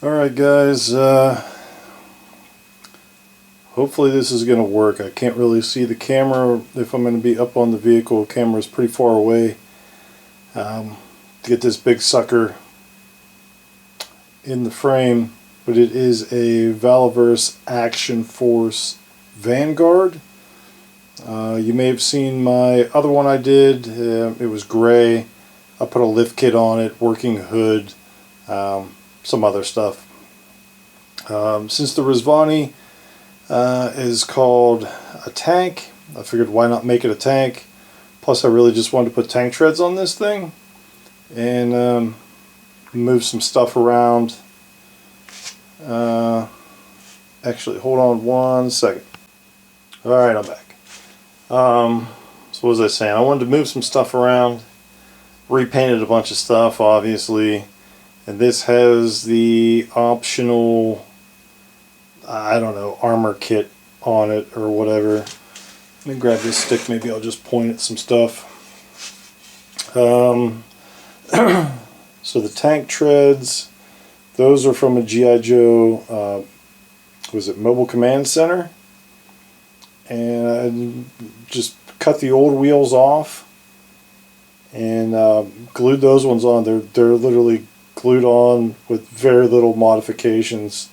Alright guys, hopefully this is going to work. I can't really see the camera if I'm going to be up on the vehicle. The camera is pretty far away to get this big sucker in the frame, but it is a Valaverse Action Force Vanguard. You may have seen my other one I did. It was gray. I put a lift kit on it, working hood, some other stuff. Since the Rizvani is called a tank, I figured why not make it a tank. Plus I really just wanted to put tank treads on this thing and move some stuff around. Actually, hold on one second. Alright, I'm back. So what was I saying? I wanted to move some stuff around. Repainted a bunch of stuff, obviously. And this has the optional, I don't know, armor kit on it or whatever. Let me grab this stick, maybe I'll just point at some stuff. So the tank treads, those are from a G.I. Joe, was it Mobile Command Center? And I just cut the old wheels off and glued those ones on. They're literally glued on with very little modifications.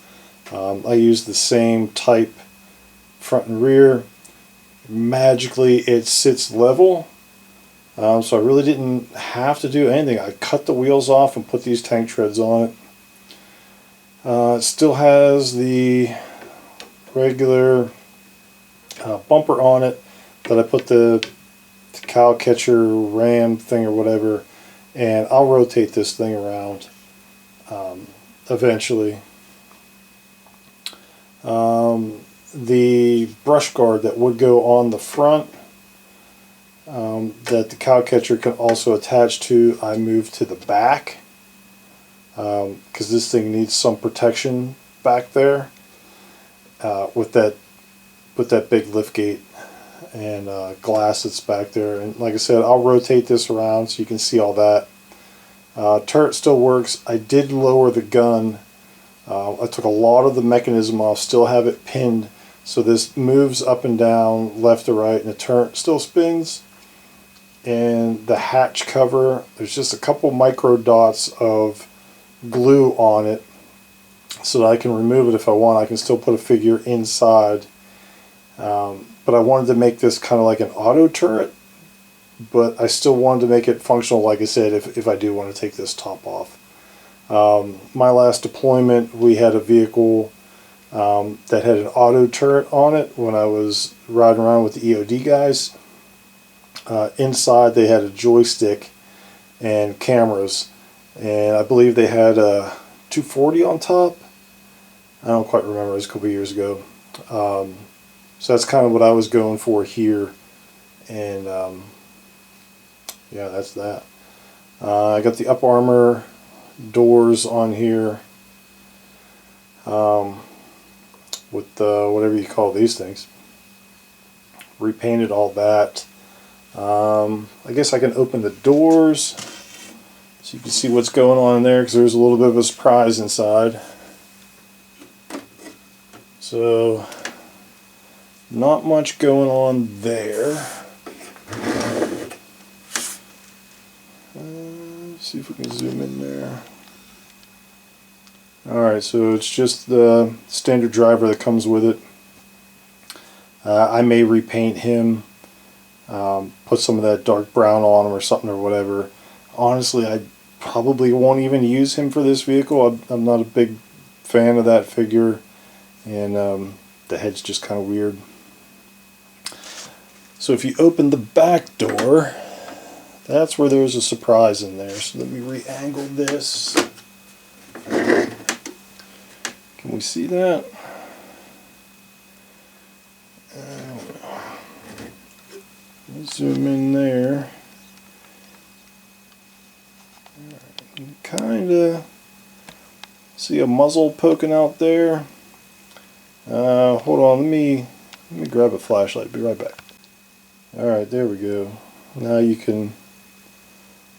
I used the same type front and rear. Magically it sits level, so I really didn't have to do anything. I cut the wheels off and put these tank treads on it. It still has the regular bumper on it that I put the cow catcher ram thing or whatever, and I'll rotate this thing around eventually. The brush guard that would go on the front that the cow catcher can also attach to, I moved to the back because this thing needs some protection back there with that big lift gate and glass that's back there. And like I said, I'll rotate this around so you can see all that. Turret still works. I did lower the gun. I took a lot of the mechanism off, still have it pinned, so this moves up and down, left to right, and the turret still spins. And the hatch cover, there's just a couple micro dots of glue on it so that I can remove it if I want. I can still put a figure inside. But I wanted to make this kind of like an auto turret, but I still wanted to make it functional, like I said, if I do want to take this top off. My last deployment, we had a vehicle that had an auto turret on it when I was riding around with the EOD guys. Inside they had a joystick and cameras, and I believe they had a 240 on top. I don't quite remember, it was a couple years ago. So that's kind of what I was going for here, and yeah, that's that. I got the up armor doors on here with whatever you call these things. Repainted all that. I guess I can open the doors so you can see what's going on in there, because there's a little bit of a surprise inside. So not much going on there. Let's see if we can zoom in there. Alright, so it's just the standard driver that comes with it. I may repaint him, put some of that dark brown on him or something or whatever. Honestly, I probably won't even use him for this vehicle. I'm not a big fan of that figure, and the head's just kind of weird. So if you open the back door, that's where there's a surprise in there. So let me re-angle this. Can we see that? Zoom in there. Kind of see a muzzle poking out there. Hold on, let me grab a flashlight. Be right back. Alright, there we go. Now you can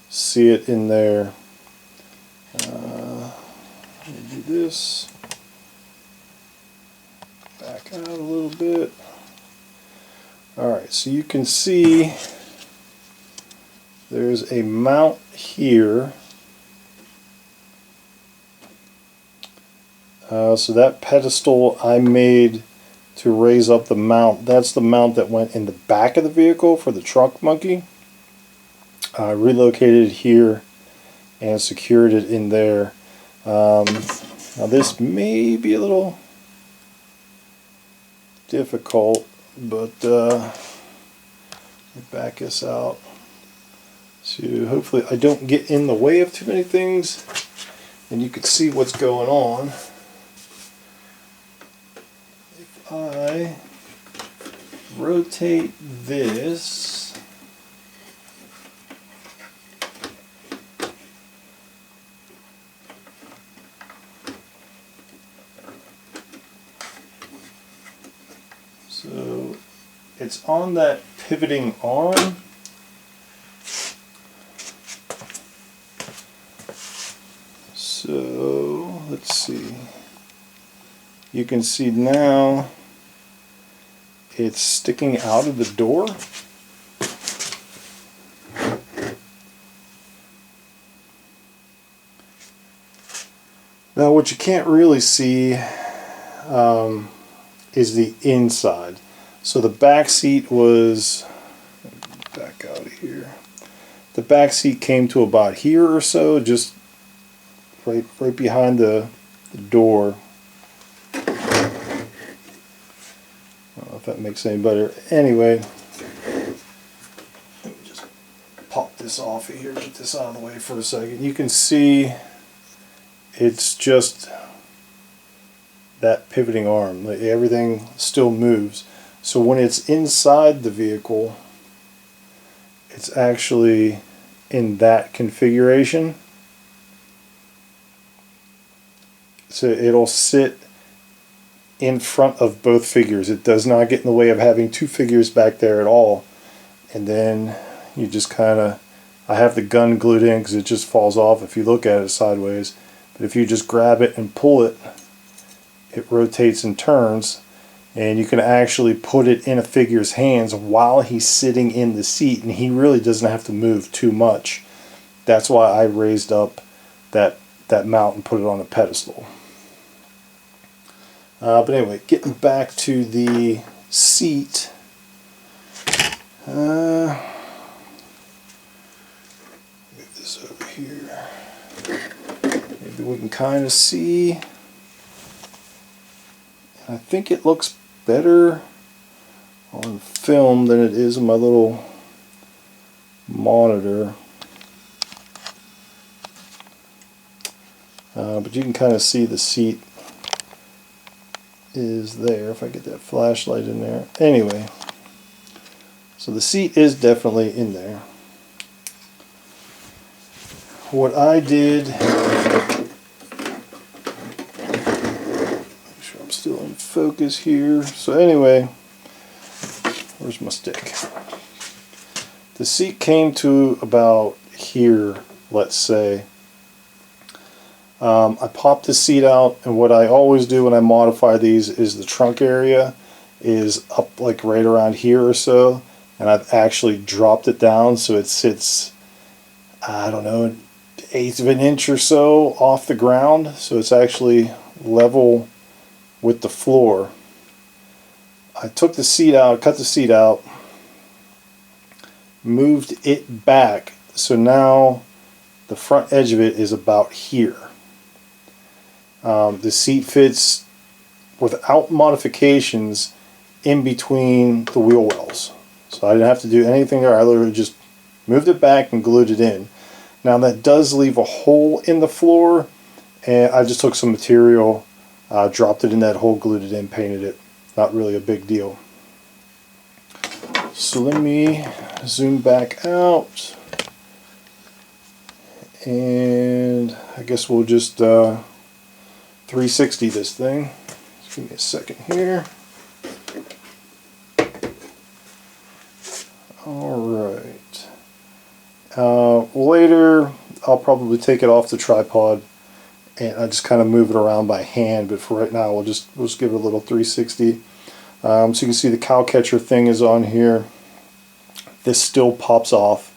see it in there. do this. Back out a little bit. Alright, so you can see there's a mount here. So that pedestal I made to raise up the mount, that's the mount that went in the back of the vehicle for the trunk monkey. I relocated it here and secured it in there. Now this may be a little difficult, but let me back this out. So hopefully I don't get in the way of too many things and you can see what's going on. If I rotate this, so it's on that pivoting arm. So let's see. You can see now it's sticking out of the door. Now what you can't really see is the inside. So the back seat was, back out of here. The back seat came to about here or so, just right behind the door. I don't know if that makes any better. Anyway, let me just pop this off of here, get this out of the way for a second. You can see it's just that pivoting arm. Like, everything still moves. So when it's inside the vehicle, it's actually in that configuration. So it'll sit in front of both figures. It does not get in the way of having two figures back there at all. And then you just kind of, I have the gun glued in because it just falls off if you look at it sideways. But if you just grab it and pull it, it rotates and turns, and you can actually put it in a figure's hands while he's sitting in the seat, and he really doesn't have to move too much. That's why I raised up that mount and put it on a pedestal. But anyway, getting back to the seat. Move this over here. Maybe we can kind of see. I think it looks better on film than it is on my little monitor. But you can kind of see the seat is there if I get that flashlight in there. Anyway, so the seat is definitely in there. What I did, make sure I'm still in focus here. So anyway, where's my stick? The seat came to about here, let's say. I popped the seat out, and what I always do when I modify these is the trunk area is up like right around here or so, and I've actually dropped it down so it sits, I don't know, 1/8 of an inch or so off the ground, so it's actually level with the floor. I took the seat out, cut the seat out, moved it back, so now the front edge of it is about here. The seat fits without modifications in between the wheel wells. So I didn't have to do anything there. I literally just moved it back and glued it in. Now that does leave a hole in the floor, and I just took some material, dropped it in that hole, glued it in, painted it. Not really a big deal. So let me zoom back out, and I guess we'll just 360 this thing. Just give me a second here. Alright. Later I'll probably take it off the tripod and I just kind of move it around by hand, but for right now we'll just give it a little 360. So you can see the cow catcher thing is on here. This still pops off.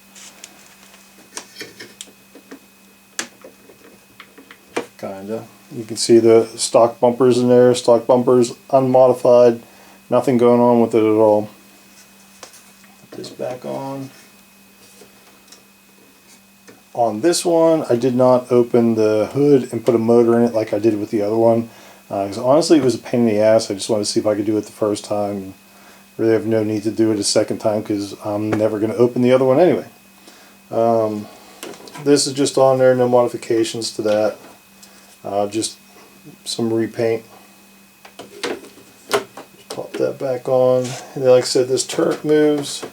Kinda. You can see the stock bumpers in there, stock bumpers unmodified, nothing going on with it at all. Put this back on. On this one, I did not open the hood and put a motor in it like I did with the other one. Because honestly, it was a pain in the ass. I just wanted to see if I could do it the first time. Really have no need to do it a second time because I'm never going to open the other one anyway. This is just on there, no modifications to that. Just some repaint. Just pop that back on. And then, like I said, this turret moves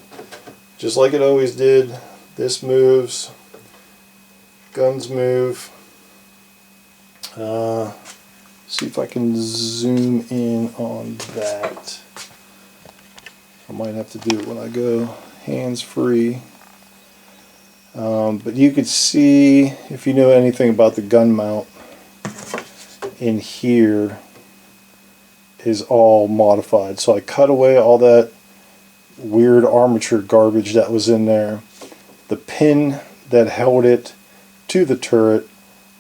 just like it always did. This moves. Guns move. See if I can zoom in on that. I might have to do it when I go hands-free. But you could see, if you know anything about the gun mount, in here is all modified. So I cut away all that weird armature garbage that was in there. The pin that held it to the turret,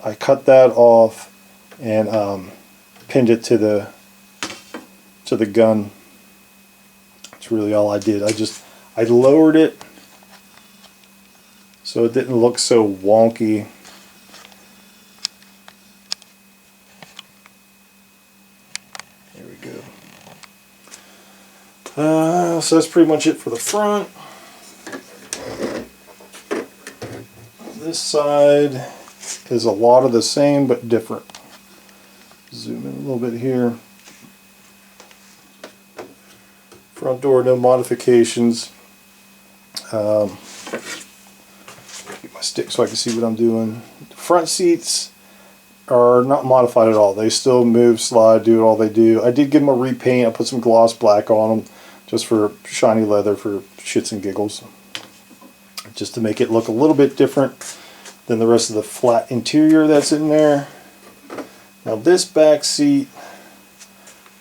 I cut that off and pinned it to the gun. That's really all I did. I lowered it so it didn't look so wonky. There we go. So that's pretty much it for the front. This side is a lot of the same but different. Zoom in a little bit here. Front door, no modifications. Get my stick so I can see what I'm doing. The front seats are not modified at all. They still move, slide, do all they do. I did give them a repaint. I put some gloss black on them just for shiny leather for shits and giggles, just to make it look a little bit different than the rest of the flat interior that's in there. Now this back seat,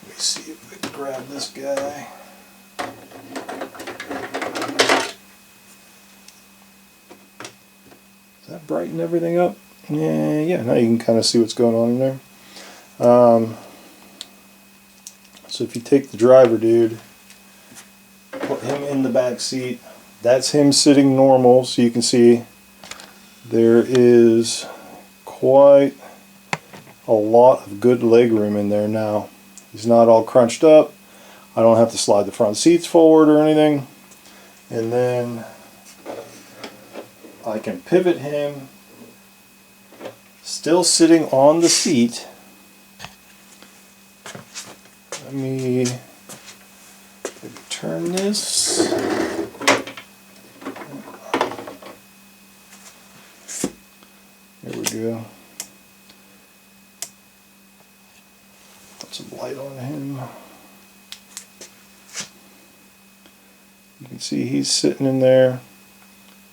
let me see if I can grab this guy. Does that brighten everything up? Yeah, now you can kind of see what's going on in there. So if you take the driver dude, put him in the back seat, that's him sitting normal, so you can see there is quite a lot of good leg room in there now. He's not all crunched up. I don't have to slide the front seats forward or anything. And then I can pivot him, still sitting on the seat. Let me turn this. There we go. Put some light on him. You can see he's sitting in there.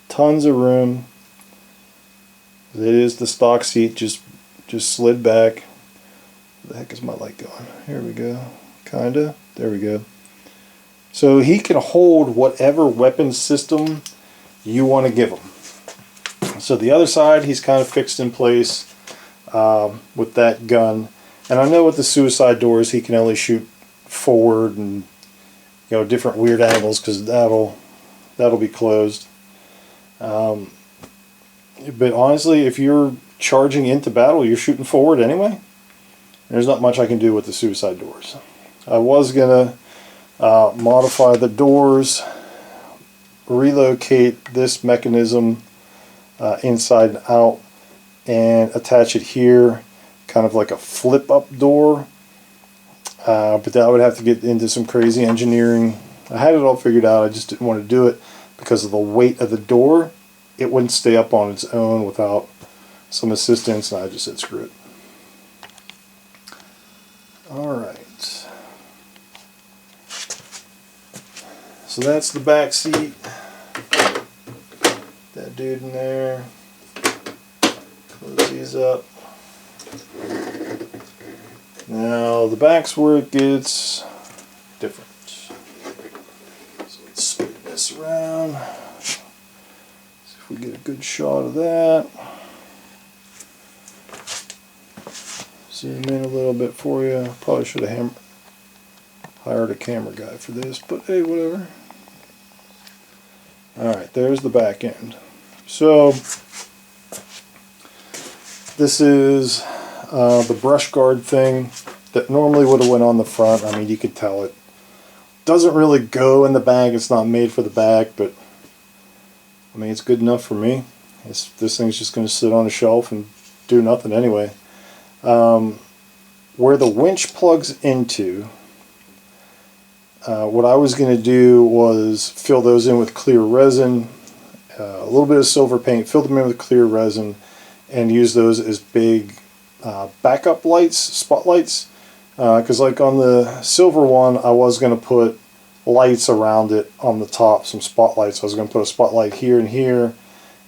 Tons of room. It is the stock seat, just slid back. Where the heck is my light going? Here we go. Kinda. There we go. So he can hold whatever weapon system you want to give him. So the other side, he's kind of fixed in place with that gun. And I know with the suicide doors, he can only shoot forward and different weird angles because that'll be closed. But honestly, if you're charging into battle, you're shooting forward anyway. There's not much I can do with the suicide doors. I was gonna modify the doors, relocate this mechanism inside and out, and attach it here, kind of like a flip-up door. But that would have to get into some crazy engineering. I had it all figured out. I just didn't want to do it because of the weight of the door. It wouldn't stay up on its own without some assistance, and I just said screw it. Alright. So that's the back seat. That dude in there. Close these up. Now the back's where it gets different. So let's spin this around. See if we get a good shot of that. Zoom in a little bit for you. Probably should have hired a camera guy for this, but hey, whatever. Alright, there's the back end. So this is the brush guard thing that normally would have went on the front. I mean, you could tell it doesn't really go in the bag. It's not made for the back, but I mean, it's good enough for me. This thing's just going to sit on a shelf and do nothing anyway. Where the winch plugs into, what I was going to do was fill those in with clear resin, a little bit of silver paint, fill them in with clear resin, and use those as big backup lights, spotlights. Because like on the silver one, I was going to put lights around it on the top, some spotlights. I was going to put a spotlight here and here,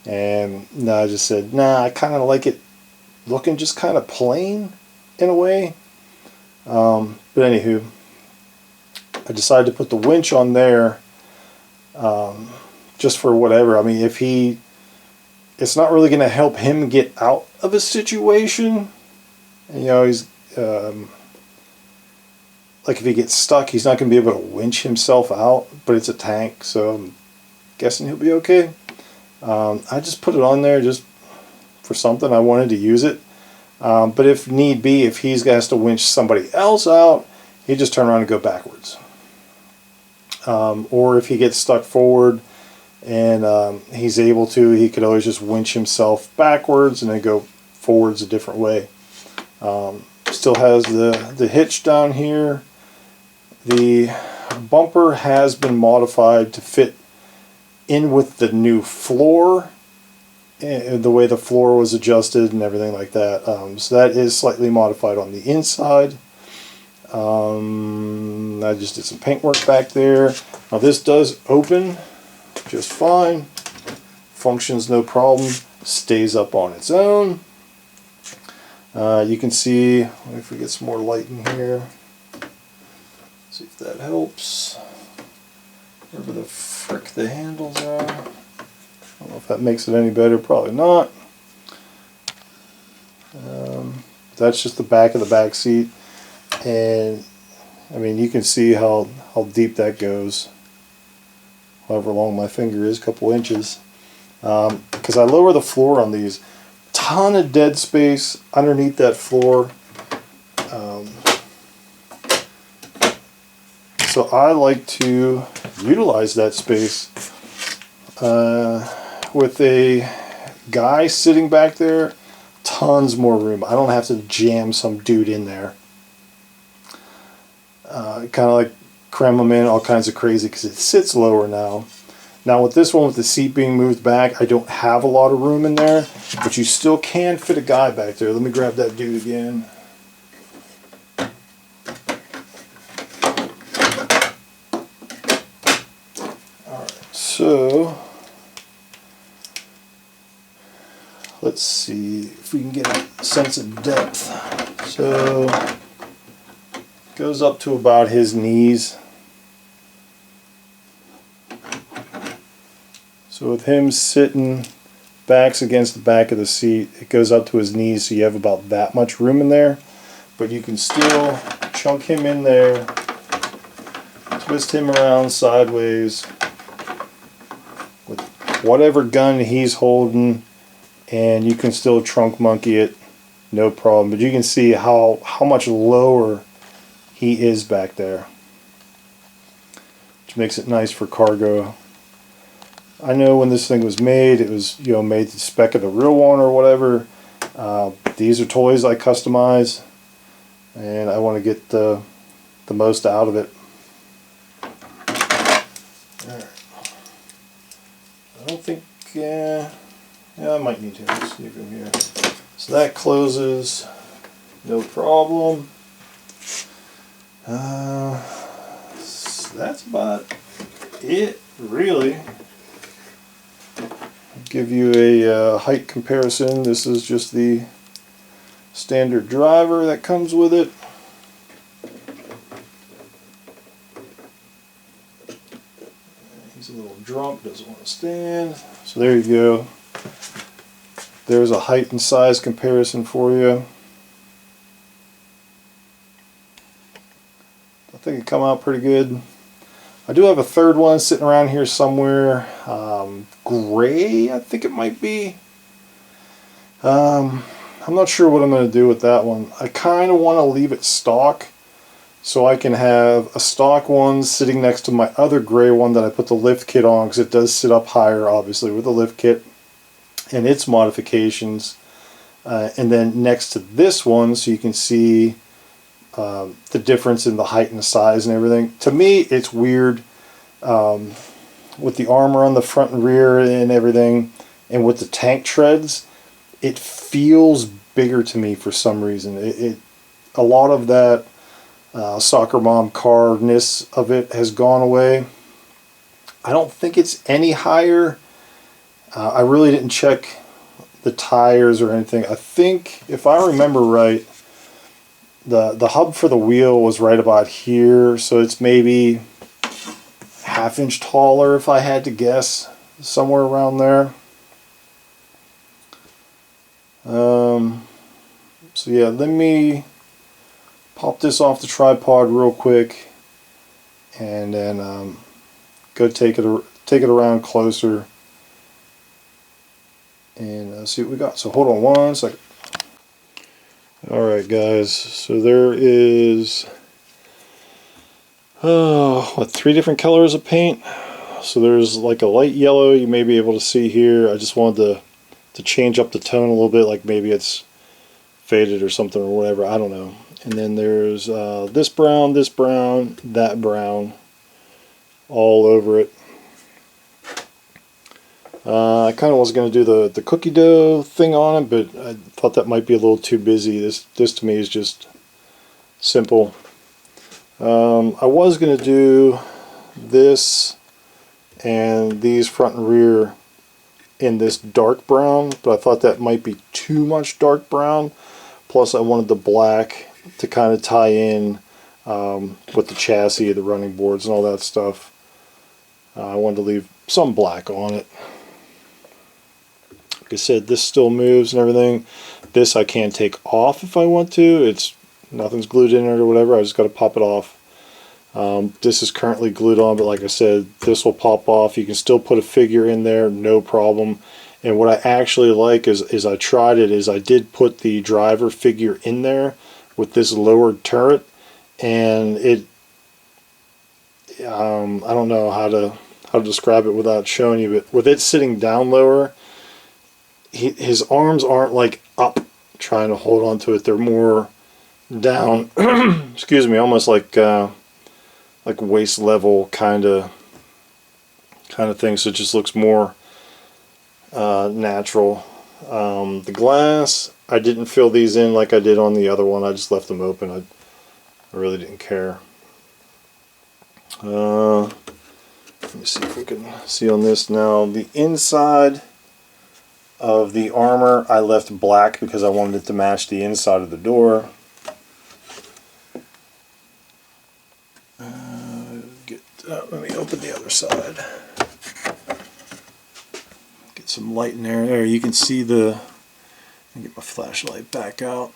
and no, I just said, nah, I kind of like it looking just kind of plain in a way. But anywho, I decided to put the winch on there just for whatever. I mean, it's not really going to help him get out of a situation. You know, he's like if he gets stuck, he's not going to be able to winch himself out, but it's a tank, so I'm guessing he'll be okay. I just put it on there just for something. I wanted to use it. But if need be, if he's has to winch somebody else out, he just turn around and go backwards. Or if he gets stuck forward and he's able to, he could always just winch himself backwards and then go forwards a different way. Still has the hitch down here. The bumper has been modified to fit in with the new floor, the way the floor was adjusted and everything like that. So that is slightly modified on the inside. I just did some paint work back there. Now this does open just fine, functions no problem, stays up on its own. You can see, if we get some more light in here, see if that helps. Wherever the frick the handles are. I don't know if that makes it any better, probably not. That's just the back of the back seat, and I mean, you can see how deep that goes, however long my finger is, a couple inches. Because I lower the floor on these, ton of dead space underneath that floor. So I like to utilize that space. With a guy sitting back there, tons more room. I don't have to jam some dude in there. Kind of like cram them in all kinds of crazy because it sits lower now. Now with this one, with the seat being moved back, I don't have a lot of room in there, but you still can fit a guy back there. Let me grab that dude again. Alright, so let's see if we can get a sense of depth. So it goes up to about his knees. So with him sitting backs against the back of the seat, it goes up to his knees, so you have about that much room in there. But you can still chunk him in there, twist him around sideways with whatever gun he's holding, and you can still trunk monkey it, no problem. But you can see how much lower he is back there, which makes it nice for cargo. I know when this thing was made, it was, you know, made to the spec of the real one or whatever. These are toys I customize, and I want to get the most out of it. Alright. I don't think, yeah, I might need to. Let's see from here. So that closes, no problem. So that's about it, really. Give you a height comparison. This is just the standard driver that comes with it. doesn't want to stand. So there you go. There's a height and size comparison for you. I think it come out pretty good. I do have a third one sitting around here somewhere. Gray, I think it might be. I'm not sure what I'm going to do with that one. I kind of want to leave it stock so I can have a stock one sitting next to my other gray one that I put the lift kit on, because it does sit up higher obviously with the lift kit and its modifications, and then next to this one so you can see the difference in the height and the size and everything. To me it's weird with the armor on the front and rear and everything, and with the tank treads, it feels bigger to me for some reason. A lot of that soccer mom car-ness of it has gone away. I don't think it's any higher. I really didn't check the tires or anything. I think, if I remember right, the hub for the wheel was right about here, so it's maybe ½ inch taller if I had to guess, somewhere around there. So yeah, let me pop this off the tripod real quick and then go take it around closer and see what we got. So hold on one second. Alright guys, so there is what, 3 different colors of paint. So there's like a light yellow you may be able to see here. I just wanted to change up the tone a little bit, like maybe it's faded or something or whatever, I don't know. And then there's this brown, that brown, all over it. I kind of was going to do the cookie dough thing on it, but I thought that might be a little too busy. This to me is just simple. I was going to do this and these front and rear in this dark brown, but I thought that might be too much dark brown. Plus I wanted the black to kind of tie in with the chassis, the running boards and all that stuff. I wanted to leave some black on it. Like I said, this still moves and everything. This I can take off if I want to. Nothing's glued in it or whatever. I just got to pop it off. This is currently glued on, but like I said, this will pop off. You can still put a figure in there, no problem. And what I actually like is I tried it, is I did put the driver figure in there with this lowered turret, and it I don't know how to describe it without showing you, but with it sitting down lower, his arms aren't like up trying to hold on to it, they're more down excuse me, almost like waist level kind of thing, so it just looks more natural. The glass, I didn't fill these in like I did on the other one. I just left them open. I really didn't care. Let me see if we can see on this now. The inside of the armor I left black because I wanted it to match the inside of the door. Let me open the other side. Get some light in there. There, you can see the. Get my flashlight back out.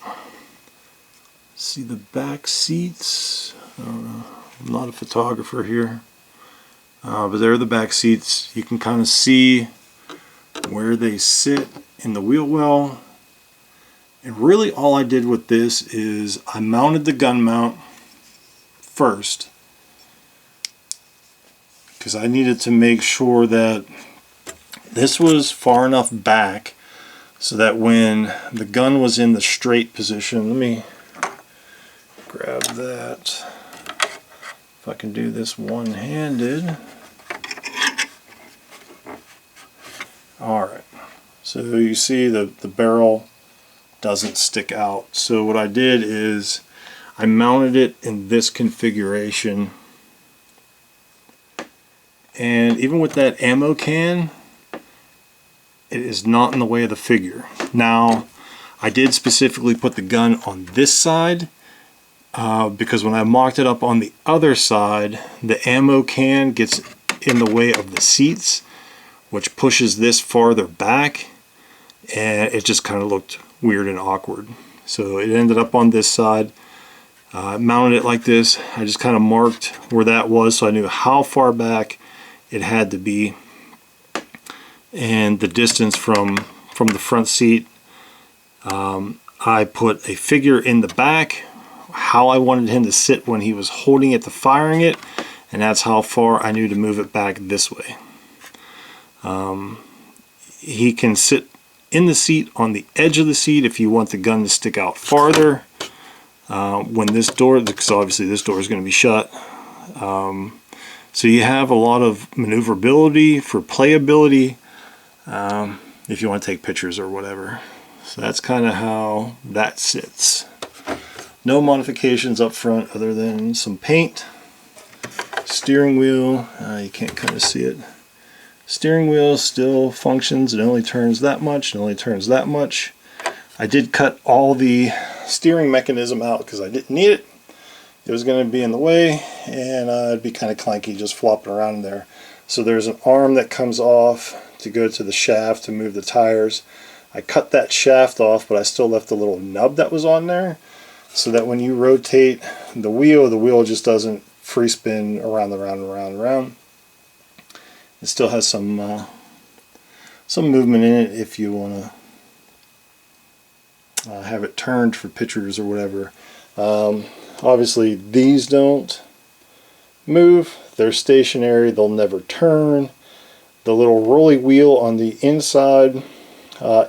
See the back seats. I don't know. I'm not a photographer here, but there are the back seats. You can kind of see where they sit in the wheel well. And really, all I did with this is I mounted the gun mount first, because I needed to make sure that this was far enough back so that when the gun was in the straight position, let me grab that, if I can do this one-handed. Alright, so you see the barrel doesn't stick out. So what I did is I mounted it in this configuration. And even with that ammo can, it is not in the way of the figure. Now, I did specifically put the gun on this side because when I mocked it up on the other side, the ammo can gets in the way of the seats, which pushes this farther back, and it just kind of looked weird and awkward. So it ended up on this side. Mounted it like this. I just kind of marked where that was so I knew how far back it had to be, and the distance from the front seat. I put a figure in the back, how I wanted him to sit when he was holding it to firing it, and that's how far I knew to move it back this way. He can sit in the seat on the edge of the seat if you want the gun to stick out farther. When this door, because obviously this door is going to be shut. So you have a lot of maneuverability for playability if you want to take pictures or whatever. So that's kind of how that sits. No modifications up front other than some paint. Steering wheel, you can't kind of see it. Steering wheel still functions. It only turns that much, it only turns that much. I did cut all the steering mechanism out because I didn't need it. It was going to be in the way, and it'd be kind of clunky just flopping around in there. So there's an arm that comes off to go to the shaft to move the tires. I cut that shaft off, but I still left the little nub that was on there, so that when you rotate the wheel just doesn't free spin around and around. It still has some movement in it if you want to have it turned for pictures or whatever. Obviously these don't move, they're stationary, they'll never turn. The little rolly wheel on the inside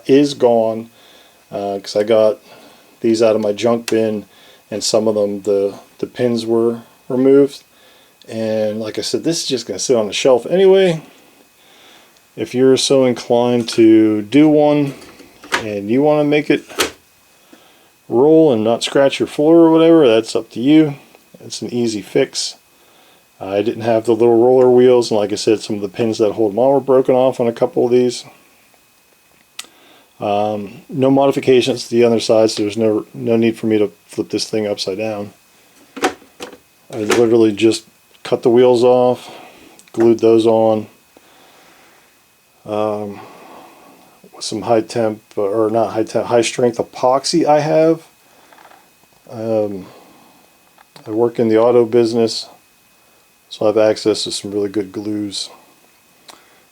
is gone because I got these out of my junk bin, and some of them the pins were removed. And like I said, this is just going to sit on the shelf anyway. If you're so inclined to do one and you want to make it roll and not scratch your floor or whatever, that's up to you. It's an easy fix. I didn't have the little roller wheels, and like I said, some of the pins that hold them on were broken off on a couple of these. No modifications to the other side, so there's no need for me to flip this thing upside down. I literally just cut the wheels off, glued those on. With some high strength epoxy I have. I work in the auto business, so I have access to some really good glues.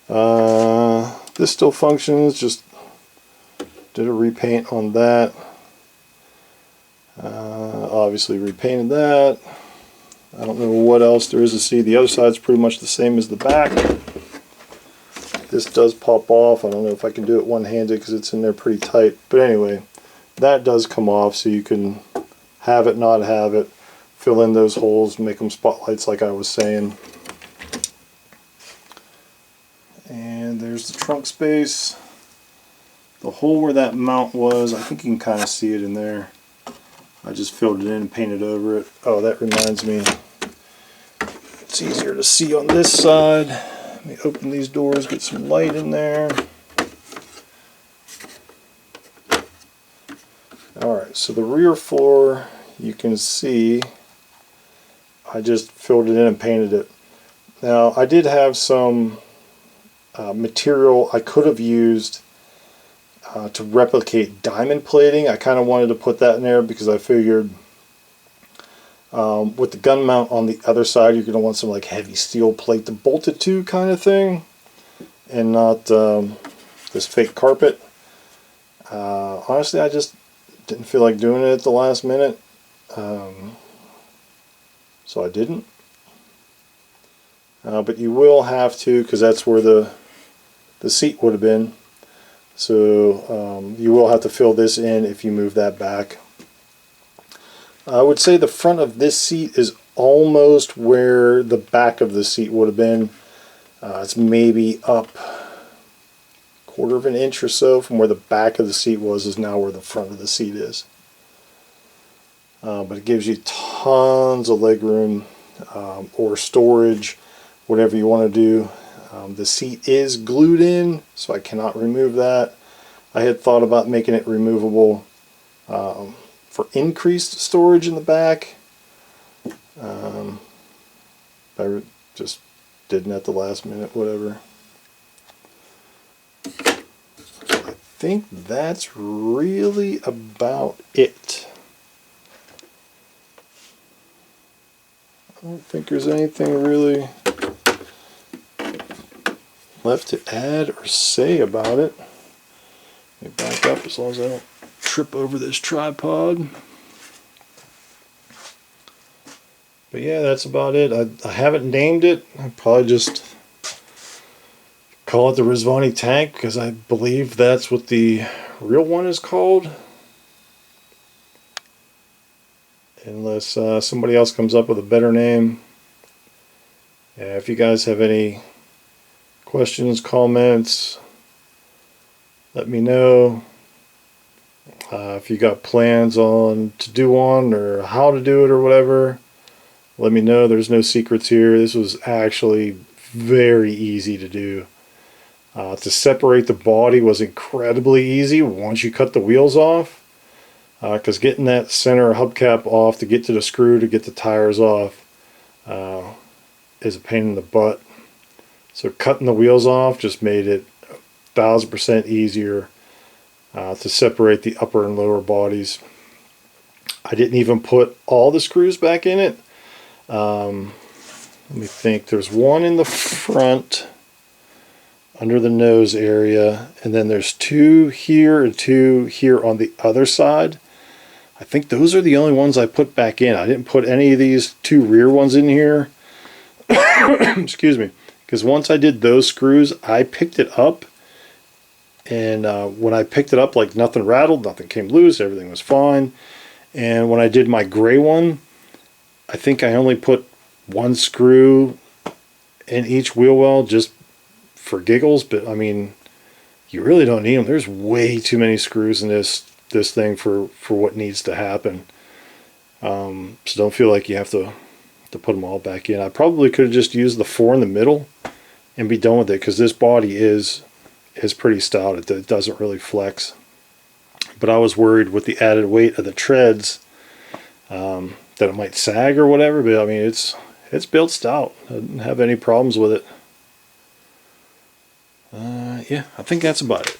This still functions, just did a repaint on that. Obviously repainted that. I don't know what else there is to see. The other side's pretty much the same as the back. This does pop off. I don't know if I can do it one-handed because it's in there pretty tight. But anyway, that does come off, so you can have it, not have it, fill in those holes, make them spotlights like I was saying. And there's the trunk space. The hole where that mount was, I think you can kind of see it in there. I just filled it in and painted over it. Oh, that reminds me. It's easier to see on this side. Let me open these doors, get some light in there. Alright, so the rear floor, you can see I just filled it in and painted it. Now, I did have some material I could have used to replicate diamond plating. I kind of wanted to put that in there because I figured with the gun mount on the other side, you're going to want some like heavy steel plate to bolt it to kind of thing, and not this fake carpet. Honestly, I just didn't feel like doing it at the last minute, so I didn't. But you will have to, because that's where the seat would have been. So you will have to fill this in if you move that back. I would say the front of this seat is almost where the back of the seat would have been. It's maybe up 1/4 of an inch or so from where the back of the seat was, is now where the front of the seat is. But it gives you tons of leg room or storage, whatever you want to do. The seat is glued in, so I cannot remove that. I had thought about making it removable for increased storage in the back. I just didn't at the last minute, whatever. I think that's really about it. I don't think there's anything really left to add or say about it. Let me back up as long as I don't trip over this tripod. But yeah, that's about it. I haven't named it. I'll probably just call it the Rizvani tank because I believe that's what the real one is called. Unless somebody else comes up with a better name. Yeah, if you guys have any questions, comments, let me know. If you got plans on to do one or how to do it or whatever, let me know. There's no secrets here. This was actually very easy to do. To separate the body was incredibly easy once you cut the wheels off. Because getting that center hubcap off to get to the screw to get the tires off is a pain in the butt. So cutting the wheels off just made it 1000% easier to separate the upper and lower bodies. I didn't even put all the screws back in it. Let me think. There's one in the front under the nose area, and then there's two here and two here on the other side. I think those are the only ones I put back in. I didn't put any of these two rear ones in here. Excuse me. Because once I did those screws, I picked it up. And when I picked it up, like nothing rattled, nothing came loose, everything was fine. And when I did my gray one, I think I only put one screw in each wheel well just for giggles. But I mean, you really don't need them. There's way too many screws in this thing for what needs to happen. So don't feel like you have to put them all back in. I probably could have just used the 4 in the middle and be done with it, because this body is pretty stout. It doesn't really flex. But I was worried with the added weight of the treads that it might sag or whatever. But I mean, it's built stout. I didn't have any problems with it. Yeah, I think that's about it.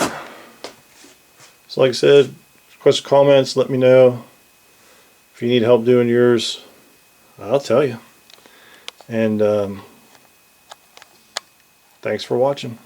So like I said, questions, comments, let me know. If you need help doing yours, I'll tell you. And thanks for watching.